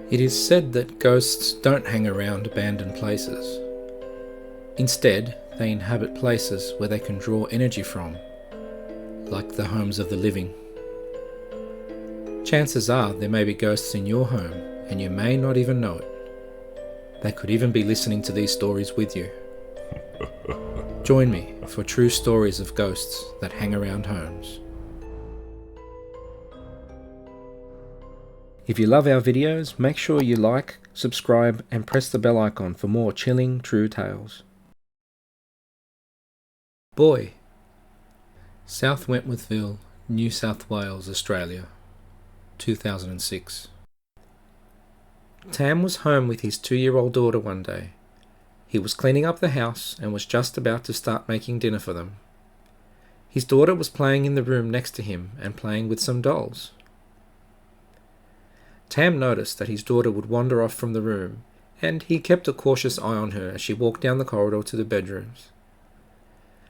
It is said that ghosts don't hang around abandoned places. Instead, they inhabit places where they can draw energy from, like the homes of the living. Chances are there may be ghosts in your home, and you may not even know it. They could even be listening to these stories with you. Join me for true stories of ghosts that hang around homes. If you love our videos, make sure you like, subscribe, and press the bell icon for more chilling true tales. Boy. South Wentworthville, New South Wales, Australia, 2006. Tam was home with his 2-year-old daughter one day. He was cleaning up the house and was just about to start making dinner for them. His daughter was playing in the room next to him and playing with some dolls. Tam noticed that his daughter would wander off from the room, and he kept a cautious eye on her as she walked down the corridor to the bedrooms.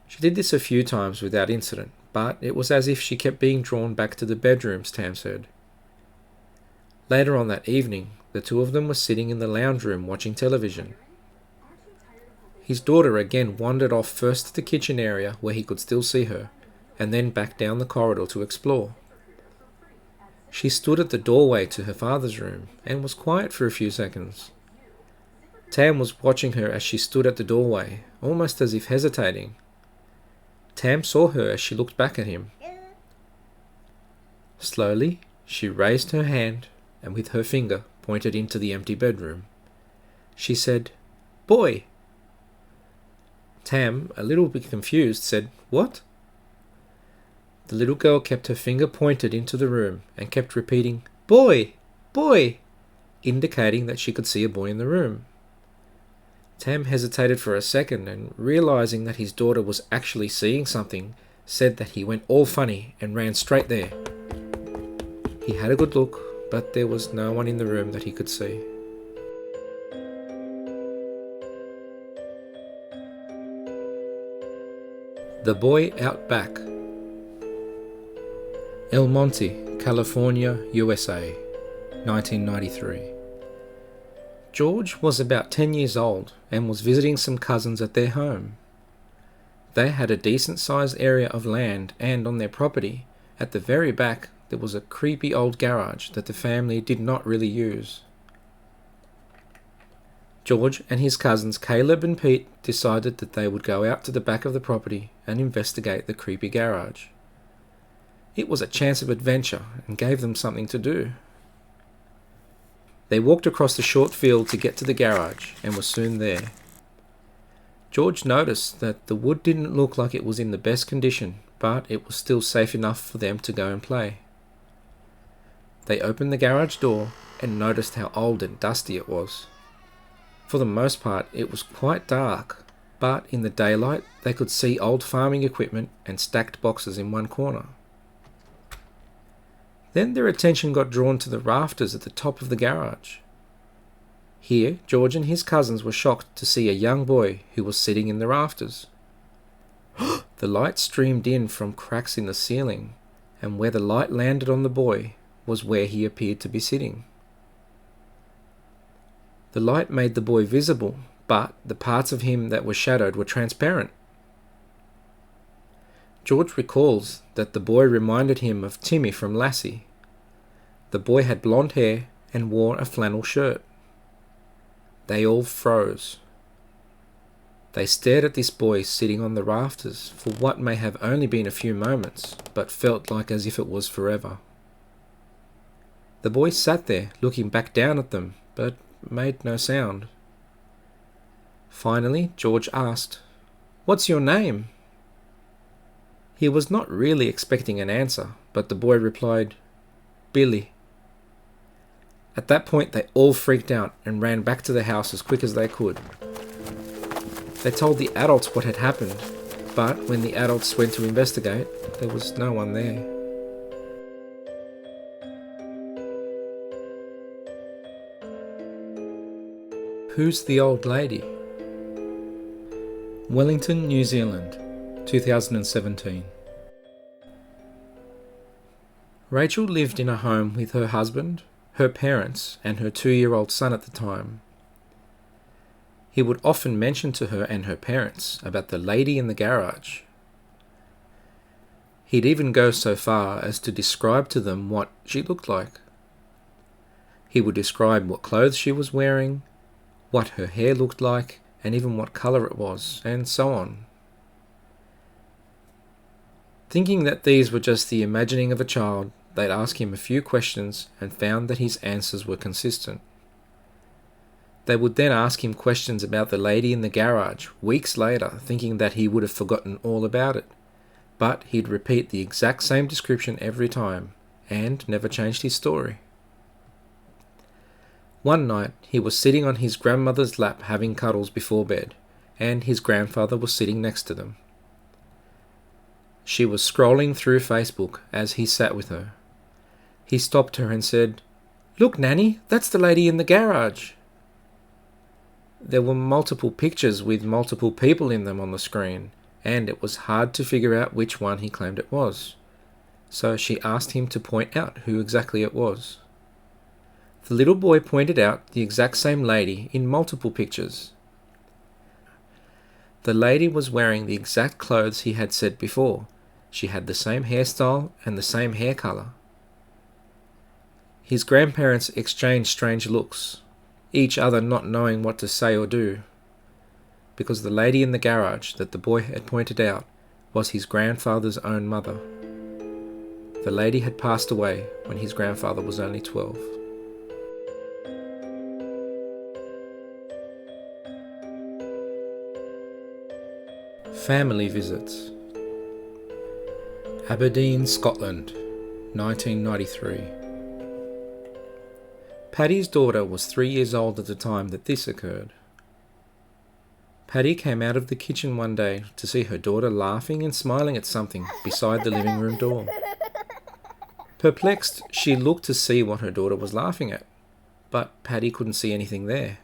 She did this a few times without incident, but it was as if she kept being drawn back to the bedrooms, Tam said. Later on that evening, the two of them were sitting in the lounge room watching television. His daughter again wandered off first to the kitchen area where he could still see her, and then back down the corridor to explore. She stood at the doorway to her father's room and was quiet for a few seconds. Tam was watching her as she stood at the doorway, almost as if hesitating. Tam saw her as she looked back at him. Slowly, she raised her hand and with her finger pointed into the empty bedroom. She said, "Boy." Tam, a little bit confused, said, "What?" The little girl kept her finger pointed into the room and kept repeating, "Boy! Boy!" indicating that she could see a boy in the room. Tam hesitated for a second and, realizing that his daughter was actually seeing something, said that he went all funny and ran straight there. He had a good look, but there was no one in the room that he could see. The Boy Outback. El Monte, California, USA, 1993. George was about 10 years old and was visiting some cousins at their home. They had a decent-sized area of land, and on their property, at the very back, there was a creepy old garage that the family did not really use. George and his cousins Caleb and Pete decided that they would go out to the back of the property and investigate the creepy garage. It was a chance of adventure and gave them something to do. They walked across the short field to get to the garage and were soon there. George noticed that the wood didn't look like it was in the best condition, but it was still safe enough for them to go and play. They opened the garage door and noticed how old and dusty it was. For the most part, it was quite dark, but in the daylight they could see old farming equipment and stacked boxes in one corner. Then their attention got drawn to the rafters at the top of the garage. Here, George and his cousins were shocked to see a young boy who was sitting in the rafters. The light streamed in from cracks in the ceiling, and where the light landed on the boy was where he appeared to be sitting. The light made the boy visible, but the parts of him that were shadowed were transparent. George recalls that the boy reminded him of Timmy from Lassie. The boy had blonde hair and wore a flannel shirt. They all froze. They stared at this boy sitting on the rafters for what may have only been a few moments, but felt like as if it was forever. The boy sat there looking back down at them, but made no sound. Finally, George asked, "What's your name?" He was not really expecting an answer, but the boy replied, "Billy." At that point, they all freaked out and ran back to the house as quick as they could. They told the adults what had happened, but when the adults went to investigate, there was no one there. Who's the Old Lady? Wellington, New Zealand, 2017. Rachel lived in a home with her husband, her parents, and her 2-year-old son at the time. He would often mention to her and her parents about the lady in the garage. He'd even go so far as to describe to them what she looked like. He would describe what clothes she was wearing, what her hair looked like, and even what colour it was, and so on. Thinking that these were just the imagining of a child, they'd ask him a few questions and found that his answers were consistent. They would then ask him questions about the lady in the garage weeks later, thinking that he would have forgotten all about it. But he'd repeat the exact same description every time, and never changed his story. One night, he was sitting on his grandmother's lap having cuddles before bed, and his grandfather was sitting next to them. She was scrolling through Facebook as he sat with her. He stopped her and said, "Look, Nanny, that's the lady in the garage." There were multiple pictures with multiple people in them on the screen, and it was hard to figure out which one he claimed it was. So she asked him to point out who exactly it was. The little boy pointed out the exact same lady in multiple pictures. The lady was wearing the exact clothes he had said before. She had the same hairstyle and the same hair colour. His grandparents exchanged strange looks, each other not knowing what to say or do, because the lady in the garage that the boy had pointed out was his grandfather's own mother. The lady had passed away when his grandfather was only 12. Family visits. Aberdeen, Scotland, 1993. Paddy's daughter was 3 years old at the time that this occurred. Paddy came out of the kitchen one day to see her daughter laughing and smiling at something beside the living room door. Perplexed, she looked to see what her daughter was laughing at, but Paddy couldn't see anything there.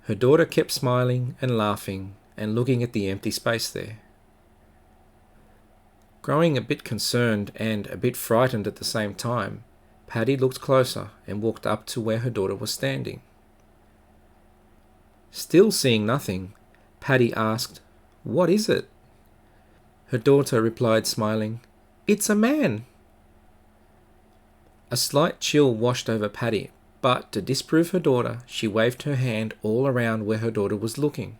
Her daughter kept smiling and laughing and looking at the empty space there. Growing a bit concerned and a bit frightened at the same time, Paddy looked closer and walked up to where her daughter was standing. Still seeing nothing, Paddy asked, "What is it?" Her daughter replied, smiling, "It's a man." A slight chill washed over Paddy, but to disprove her daughter, she waved her hand all around where her daughter was looking.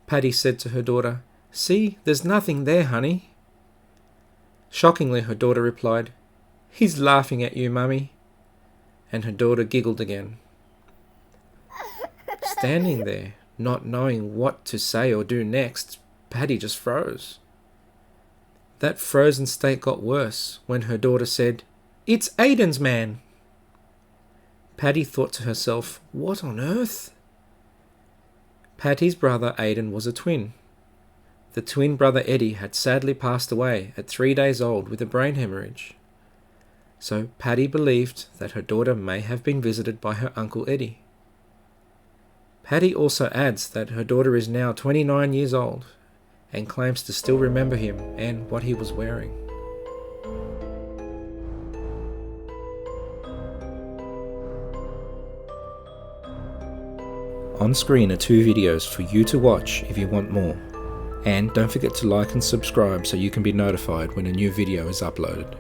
Paddy said to her daughter, "See, there's nothing there, honey." Shockingly, her daughter replied, "He's laughing at you, Mummy." And her daughter giggled again. Standing there, not knowing what to say or do next, Paddy just froze. That frozen state got worse when her daughter said, "It's Aiden's man." Paddy thought to herself, what on earth? Paddy's brother Aiden was a twin. The twin brother Eddie had sadly passed away at 3 days old with a brain hemorrhage. So Paddy believed that her daughter may have been visited by her uncle Eddie. Paddy also adds that her daughter is now 29 years old and claims to still remember him and what he was wearing. On screen are 2 videos for you to watch if you want more. And don't forget to like and subscribe so you can be notified when a new video is uploaded.